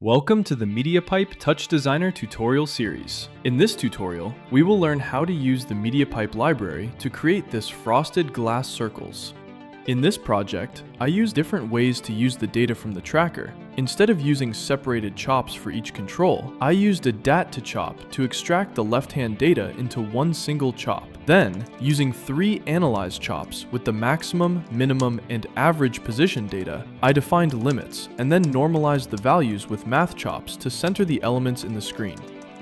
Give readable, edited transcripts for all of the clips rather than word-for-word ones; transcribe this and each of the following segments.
Welcome to the MediaPipe TouchDesigner tutorial series. In this tutorial, we will learn how to use the MediaPipe library to create this frosted glass circles. In this project, I use different ways to use the data from the tracker. Instead of using separated chops for each control, I used a dat to chop to extract the left-hand data into one single chop. Then, using 3 analyze chops with the maximum, minimum, and average position data, I defined limits and then normalized the values with math chops to center the elements in the screen.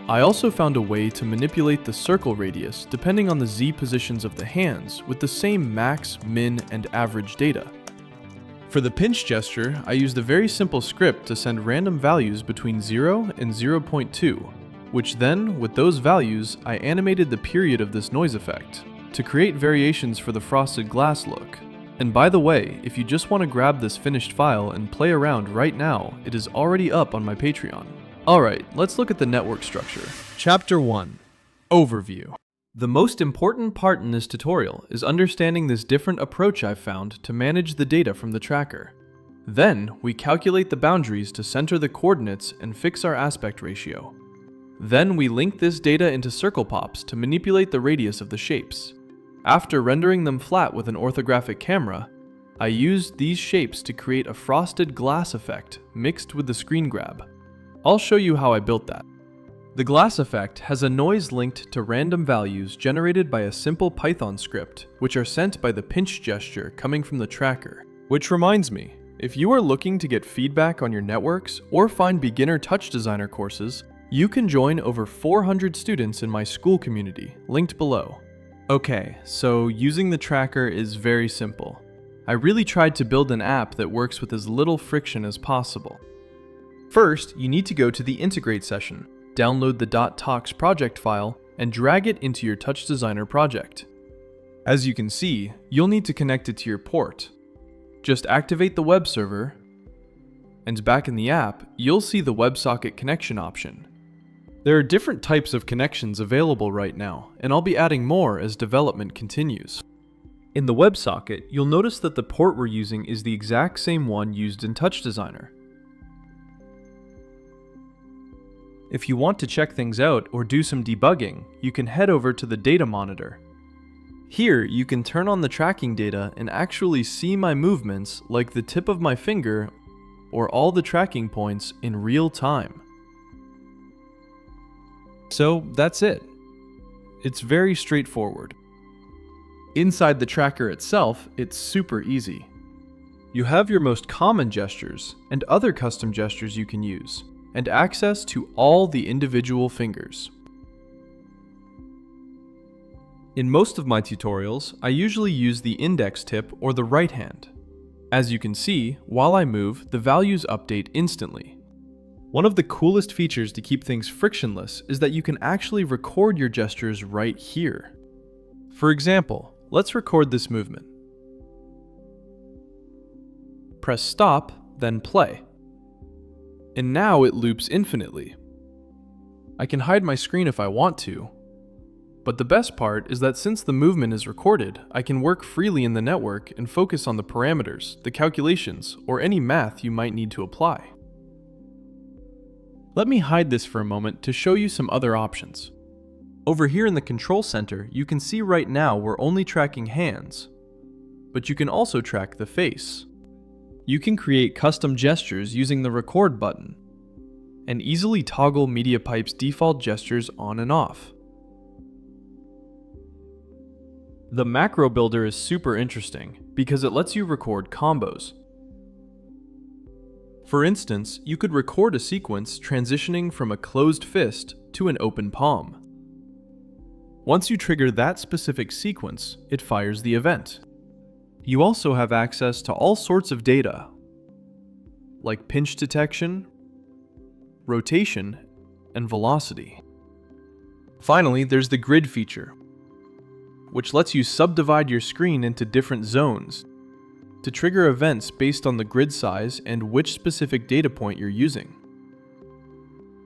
I also found a way to manipulate the circle radius depending on the Z positions of the hands with the same max, min, and average data. For the pinch gesture, I used a very simple script to send random values between 0 and 0.2, which then, with those values, I animated the period of this noise effect to create variations for the frosted glass look. And by the way, if you just want to grab this finished file and play around right now, it is already up on my Patreon. Alright, let's look at the network structure. Chapter 1. Overview. The most important part in this tutorial is understanding this different approach I've found to manage the data from the tracker. Then, we calculate the boundaries to center the coordinates and fix our aspect ratio. Then we link this data into circle pops to manipulate the radius of the shapes. After rendering them flat with an orthographic camera, I used these shapes to create a frosted glass effect mixed with the screen grab. I'll show you how I built that. The glass effect has a noise linked to random values generated by a simple Python script, which are sent by the pinch gesture coming from the tracker. Which reminds me, if you are looking to get feedback on your networks or find beginner TouchDesigner courses, you can join over 400 students in my school community, linked below. Okay, so using the tracker is very simple. I really tried to build an app that works with as little friction as possible. First, you need to go to the integrate session, download the .tox project file, and drag it into your TouchDesigner project. As you can see, you'll need to connect it to your port. Just activate the web server, and back in the app, you'll see the WebSocket connection option. There are different types of connections available right now, and I'll be adding more as development continues. In the WebSocket, you'll notice that the port we're using is the exact same one used in TouchDesigner. If you want to check things out or do some debugging, you can head over to the data monitor. Here, you can turn on the tracking data and actually see my movements like the tip of my finger or all the tracking points in real time. So that's it. It's very straightforward. Inside the tracker itself, it's super easy. You have your most common gestures and other custom gestures you can use, and access to all the individual fingers. In most of my tutorials, I usually use the index tip or the right hand. As you can see, while I move, the values update instantly. One of the coolest features to keep things frictionless is that you can actually record your gestures right here. For example, let's record this movement. Press stop, then play. And now it loops infinitely. I can hide my screen if I want to, but the best part is that since the movement is recorded, I can work freely in the network and focus on the parameters, the calculations, or any math you might need to apply. Let me hide this for a moment to show you some other options. Over here in the control center, you can see right now we're only tracking hands, but you can also track the face. You can create custom gestures using the record button, and easily toggle MediaPipe's default gestures on and off. The macro builder is super interesting because it lets you record combos. For instance, you could record a sequence transitioning from a closed fist to an open palm. Once you trigger that specific sequence, it fires the event. You also have access to all sorts of data, like pinch detection, rotation, and velocity. Finally, there's the grid feature, which lets you subdivide your screen into different zones to trigger events based on the grid size and which specific data point you're using.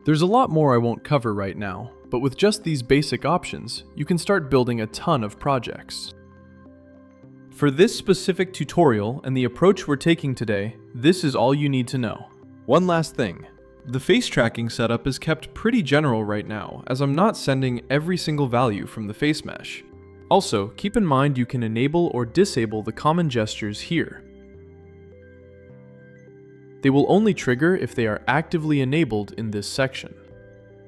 There's a lot more I won't cover right now, but with just these basic options, you can start building a ton of projects. For this specific tutorial and the approach we're taking today, this is all you need to know. One last thing. The face tracking setup is kept pretty general right now, as I'm not sending every single value from the face mesh. Also, keep in mind you can enable or disable the common gestures here. They will only trigger if they are actively enabled in this section.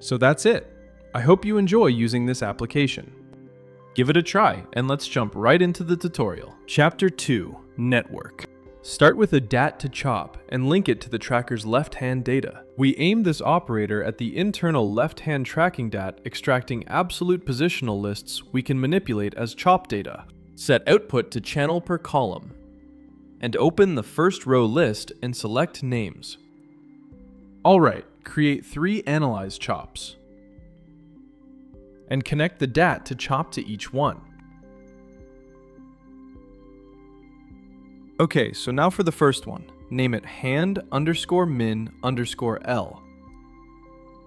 So that's it. I hope you enjoy using this application. Give it a try, and let's jump right into the tutorial. Chapter 2, Network. Start with a DAT to chop and link it to the tracker's left-hand data. We aim this operator at the internal left-hand tracking DAT, extracting absolute positional lists we can manipulate as chop data. Set output to channel per column, and open the first row list and select names. Alright, create 3 analyze chops, and connect the DAT to chop to each one. Okay, so now for the first one. Name it hand_min_L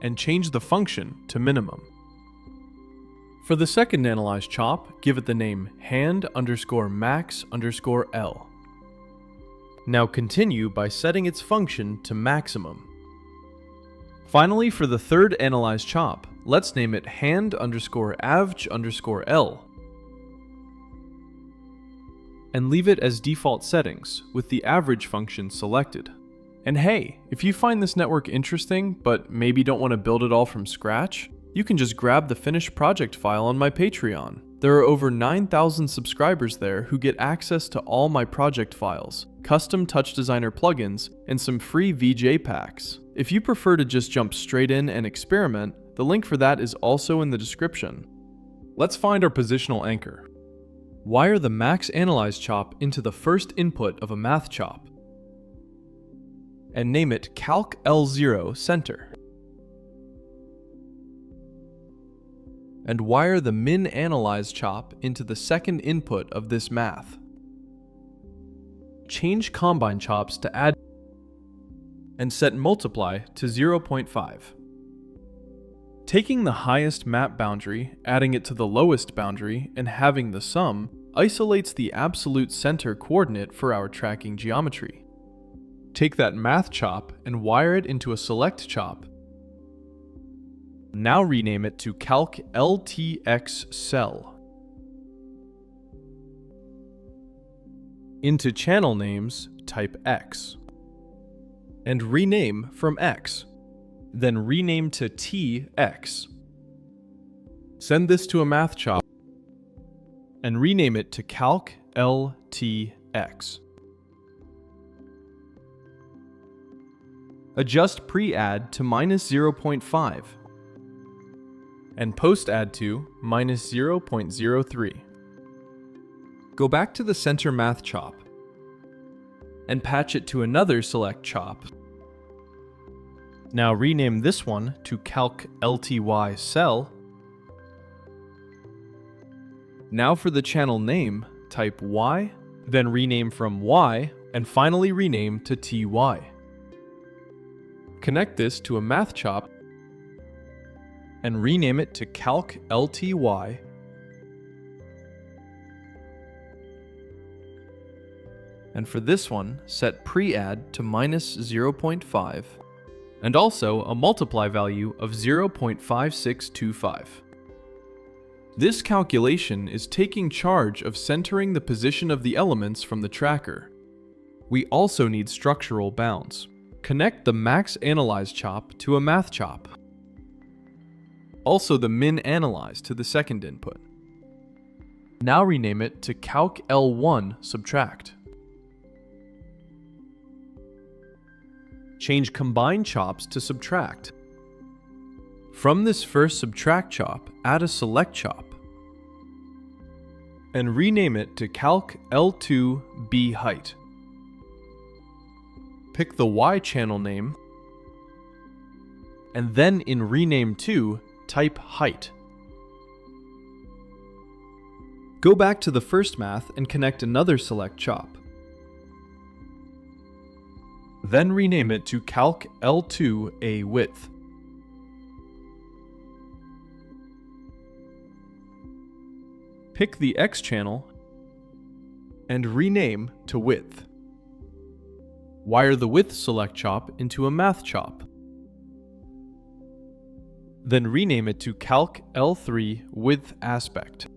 and change the function to minimum. For the second analyze chop, give it the name hand_max_L. Now continue by setting its function to maximum. Finally, for the third analyze chop, let's name it hand_avg_L and leave it as default settings with the average function selected. And hey, if you find this network interesting but maybe don't want to build it all from scratch, you can just grab the finished project file on my Patreon. There are over 9,000 subscribers there who get access to all my project files, custom TouchDesigner plugins, and some free VJ packs. If you prefer to just jump straight in and experiment, the link for that is also in the description. Let's find our positional anchor. Wire the max analyze chop into the first input of a math chop, and name it calc L0 center. And wire the min analyze chop into the second input of this math. Change combine chops to add and set multiply to 0.5. Taking the highest map boundary, adding it to the lowest boundary, and having the sum isolates the absolute center coordinate for our tracking geometry. Take that math chop and wire it into a select chop. Now rename it to calc LTX cell. Into channel names, type X. And rename from X. Then rename to TX. Send this to a math chop and rename it to calc LTX. Adjust pre-add to -0.5 and post-add to -0.03. Go back to the center math chop and patch it to another select chop. Now rename this one to calc LTY cell. Now for the channel name, type Y, then rename from Y, and finally rename to TY. Connect this to a math chop and rename it to calc LTY. And for this one, set pre-add to -0.5 and also a multiply value of 0.5625. This calculation is taking charge of centering the position of the elements from the tracker. We also need structural bounds. Connect the max analyze chop to a math chop. Also the min analyze to the second input. Now rename it to calc L1 subtract. Change combine chops to subtract. From this first subtract chop, add a select chop and rename it to calc L2 B height. Pick the Y channel name and then in rename to type height. Go back to the first math and connect another select chop. Then rename it to calc L2 A width. Pick the X channel and rename to width. Wire the width select chop into a math chop. Then rename it to Calc L3 Width Aspect.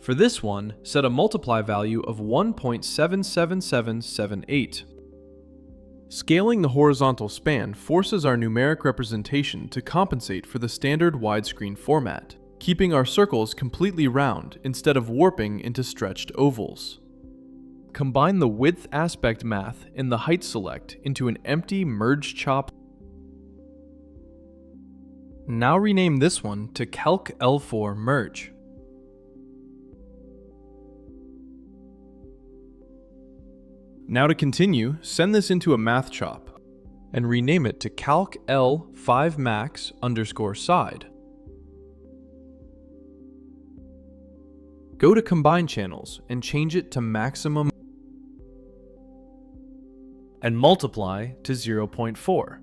For this one, set a multiply value of 1.77778. Scaling the horizontal span forces our numeric representation to compensate for the standard widescreen format, keeping our circles completely round instead of warping into stretched ovals. Combine the width aspect math in the height select into an empty merge chop. Now rename this one to Calc L4 Merge. Now to continue, send this into a math chop and rename it to Calc L5 Max _ side. Go to Combine Channels and change it to Maximum and multiply to 0.4.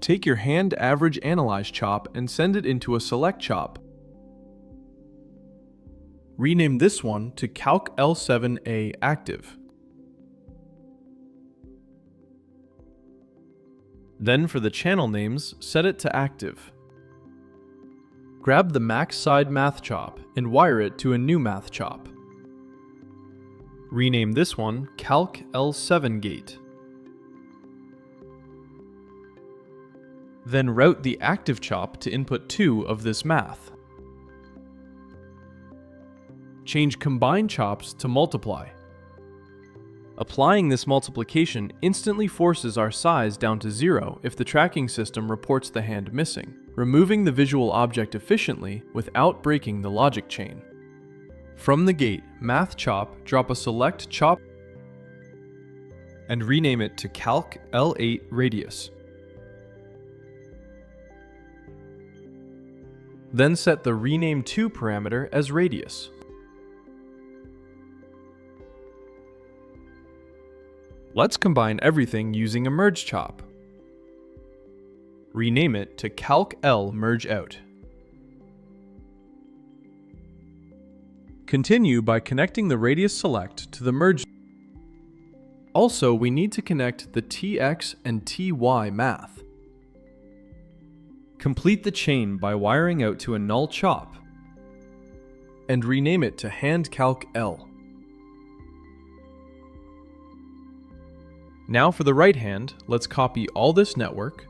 Take your Hand Average Analyze chop and send it into a Select chop. Rename this one to Calc L7A Active. Then for the channel names, set it to Active. Grab the Max Side Math chop and wire it to a new math chop. Rename this one Calc L7 Gate. Then route the active chop to input 2 of this math. Change Combine chops to Multiply. Applying this multiplication instantly forces our size down to 0 if the tracking system reports the hand missing, removing the visual object efficiently without breaking the logic chain. From the gate, Math chop, drop a Select chop and rename it to Calc L8 Radius. Then set the Rename To parameter as Radius. Let's combine everything using a merge chop. Rename it to Calc L Merge Out. Continue by connecting the radius select to the merge. Also, we need to connect the TX and TY math. Complete the chain by wiring out to a null chop and rename it to Hand Calc L. Now for the right hand, let's copy all this network,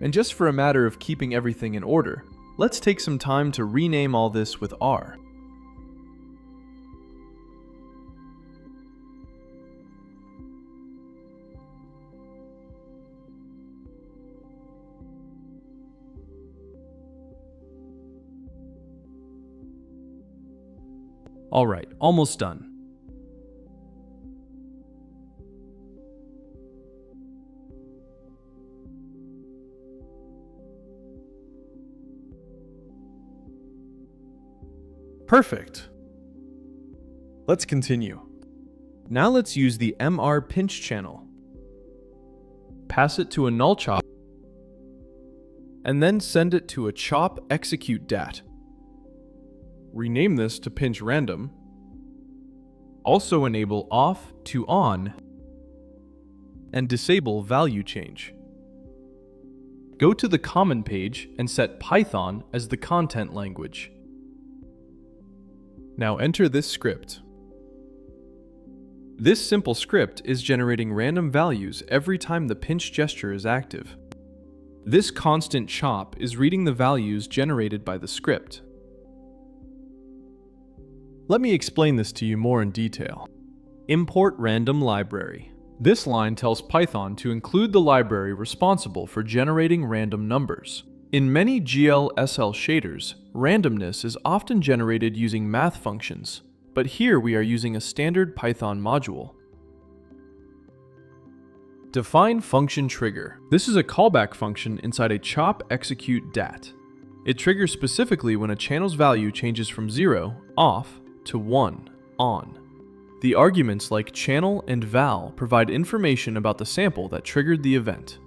and just for a matter of keeping everything in order, let's take some time to rename all this with R. Alright, almost done. Perfect. Let's continue. Now let's use the MR pinch channel. Pass it to a null chop and then send it to a chop execute dat. Rename this to pinch random. Also enable off to on and disable value change. Go to the common page and set Python as the content language. Now enter this script. This simple script is generating random values every time the pinch gesture is active. This constant chop is reading the values generated by the script. Let me explain this to you more in detail. Import random library. This line tells Python to include the library responsible for generating random numbers. In many GL/SL shaders, randomness is often generated using math functions, but here we are using a standard Python module. Define function trigger. This is a callback function inside a chop execute dat. It triggers specifically when a channel's value changes from 0, off, to 1, on. The arguments like channel and val provide information about the sample that triggered the event.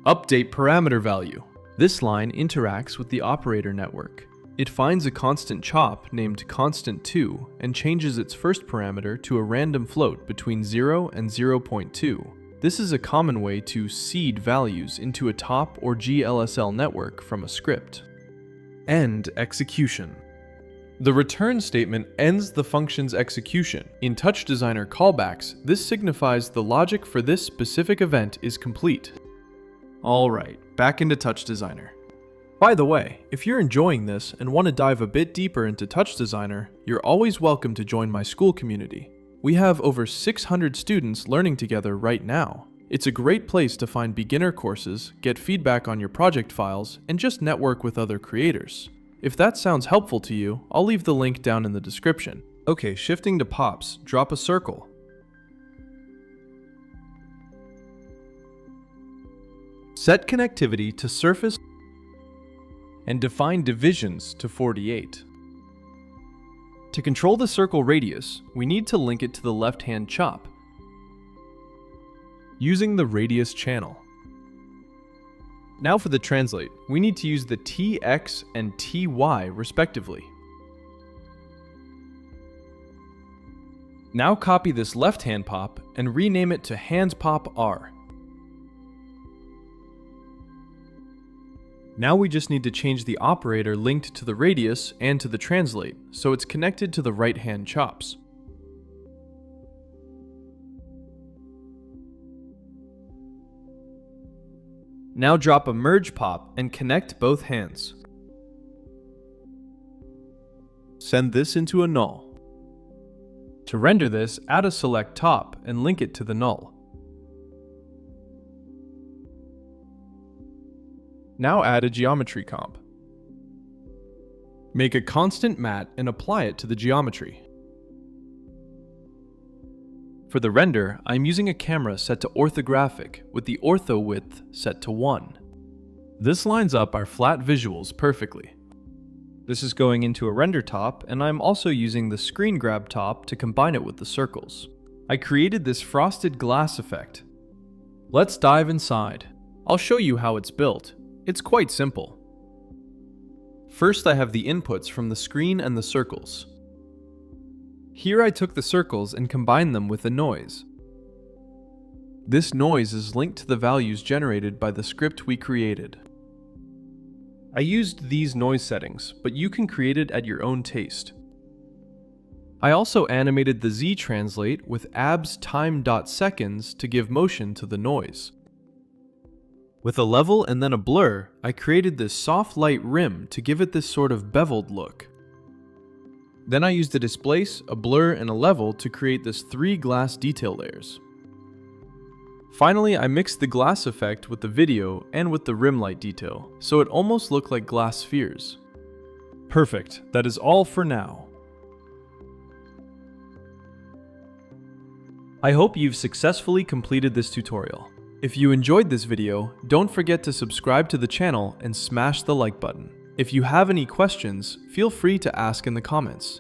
Update parameter value. This line interacts with the operator network. It finds a constant chop named constant2 and changes its first parameter to a random float between 0 and 0.2. This is a common way to seed values into a top or GLSL network from a script. End execution. The return statement ends the function's execution. In TouchDesigner callbacks, this signifies the logic for this specific event is complete. Alright, back into TouchDesigner. By the way, if you're enjoying this and want to dive a bit deeper into TouchDesigner, you're always welcome to join my school community. We have over 600 students learning together right now. It's a great place to find beginner courses, get feedback on your project files, and just network with other creators. If that sounds helpful to you, I'll leave the link down in the description. Okay, shifting to pops, drop a circle. Set connectivity to surface and define divisions to 48. To control the circle radius, we need to link it to the left-hand chop using the radius channel. Now for the translate, we need to use the TX and TY respectively. Now copy this left-hand pop and rename it to handspop_R. Now we just need to change the operator linked to the radius and to the translate, so it's connected to the right-hand chops. Now drop a merge pop and connect both hands. Send this into a null. To render this, add a select top and link it to the null. Now add a geometry comp. Make a constant mat and apply it to the geometry. For the render, I'm using a camera set to orthographic with the ortho width set to 1. This lines up our flat visuals perfectly. This is going into a render top, and I'm also using the screen grab top to combine it with the circles. I created this frosted glass effect. Let's dive inside. I'll show you how it's built. It's quite simple. First, I have the inputs from the screen and the circles. Here I took the circles and combined them with a noise. This noise is linked to the values generated by the script we created. I used these noise settings, but you can create it at your own taste. I also animated the Z translate with abs time.seconds to give motion to the noise. With a level and then a blur, I created this soft light rim to give it this sort of beveled look. Then I used a displace, a blur, and a level to create this 3 glass detail layers. Finally, I mixed the glass effect with the video and with the rim light detail, so it almost looked like glass spheres. Perfect, that is all for now. I hope you've successfully completed this tutorial. If you enjoyed this video, don't forget to subscribe to the channel and smash the like button. If you have any questions, feel free to ask in the comments.